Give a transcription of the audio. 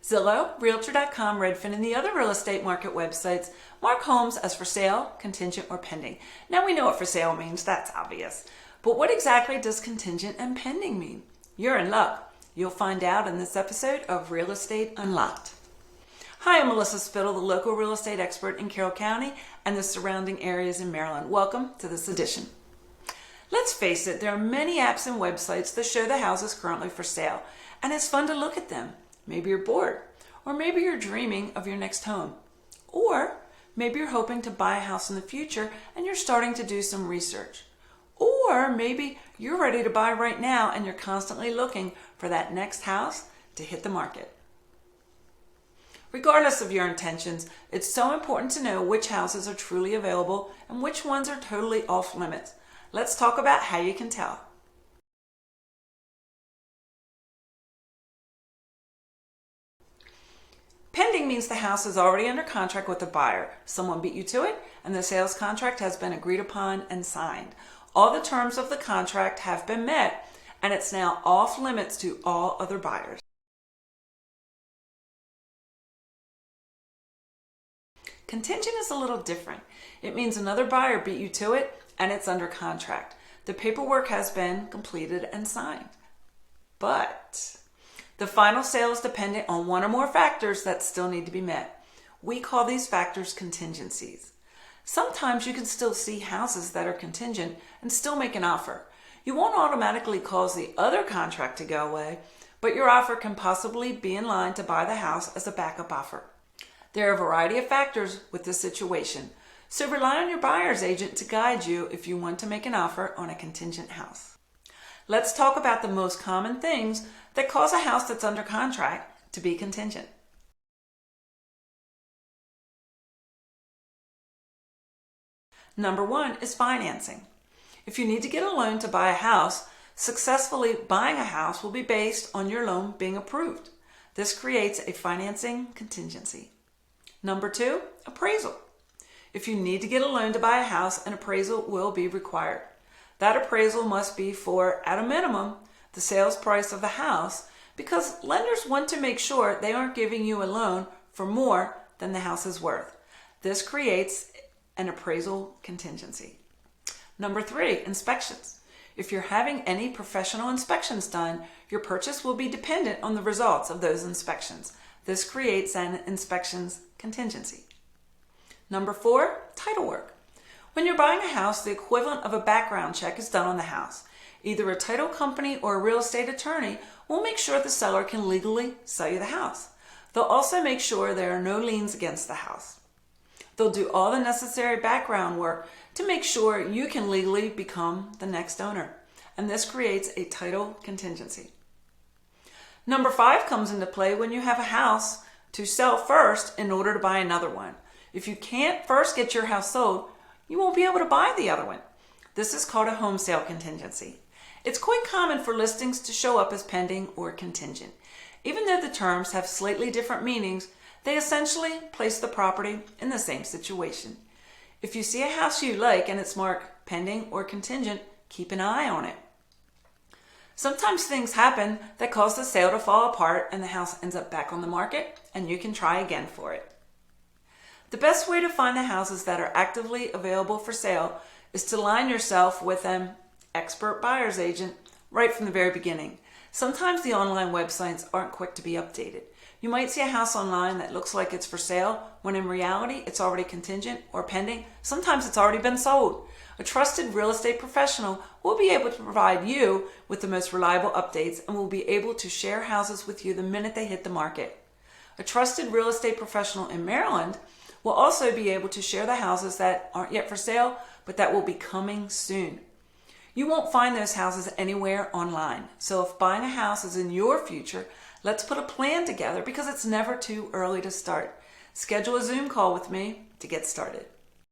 Zillow, Realtor.com, Redfin, and the other real estate market websites mark homes as for sale, contingent, or pending. Now we know what for sale means, that's obvious. But what exactly does contingent and pending mean? You're in luck. You'll find out in this episode of Real Estate Unlocked. Hi, I'm Melissa Spittle, the local real estate expert in Carroll County and the surrounding areas in Maryland. Welcome to this edition. Let's face it, there are many apps and websites that show the houses currently for sale, and it's fun to look at them. Maybe you're bored, or maybe you're dreaming of your next home, or maybe you're hoping to buy a house in the future and you're starting to do some research, or maybe you're ready to buy right now and you're constantly looking for that next house to hit the market. Regardless of your intentions, it's so important to know which houses are truly available and which ones are totally off limits. Let's talk about how you can tell. Pending means the house is already under contract with the buyer. Someone beat you to it, and the sales contract has been agreed upon and signed. All the terms of the contract have been met, and it's now off limits to all other buyers. Contingent is a little different. It means another buyer beat you to it, and it's under contract. The paperwork has been completed and signed. But the final sale is dependent on one or more factors that still need to be met. We call these factors contingencies. Sometimes you can still see houses that are contingent and still make an offer. You won't automatically cause the other contract to go away, but your offer can possibly be in line to buy the house as a backup offer. There are a variety of factors with this situation, so rely on your buyer's agent to guide you if you want to make an offer on a contingent house. Let's talk about the most common things that cause a house that's under contract to be contingent. Number one is financing. If you need to get a loan to buy a house, successfully buying a house will be based on your loan being approved. This creates a financing contingency. Number two, appraisal. If you need to get a loan to buy a house, an appraisal will be required. That appraisal must be for, at a minimum, the sales price of the house, because lenders want to make sure they aren't giving you a loan for more than the house is worth. This creates an appraisal contingency. Number three, inspections. If you're having any professional inspections done, your purchase will be dependent on the results of those inspections. This creates an inspections contingency. Number four, title work. When you're buying a house, the equivalent of a background check is done on the house. Either a title company or a real estate attorney will make sure the seller can legally sell you the house. They'll also make sure there are no liens against the house. They'll do all the necessary background work to make sure you can legally become the next owner. And this creates a title contingency. Number five comes into play when you have a house to sell first in order to buy another one. If you can't first get your house sold, you won't be able to buy the other one. This is called a home sale contingency. It's quite common for listings to show up as pending or contingent. Even though the terms have slightly different meanings, they essentially place the property in the same situation. If you see a house you like and it's marked pending or contingent, keep an eye on it. Sometimes things happen that cause the sale to fall apart and the house ends up back on the market and you can try again for it. The best way to find the houses that are actively available for sale is to line yourself with an expert buyer's agent right from the very beginning. Sometimes the online websites aren't quick to be updated. You might see a house online that looks like it's for sale when in reality it's already contingent or pending. Sometimes it's already been sold. A trusted real estate professional will be able to provide you with the most reliable updates and will be able to share houses with you the minute they hit the market. A trusted real estate professional in Maryland will also be able to share the houses that aren't yet for sale, but that will be coming soon. You won't find those houses anywhere online. So if buying a house is in your future, let's put a plan together because it's never too early to start. Schedule a Zoom call with me to get started.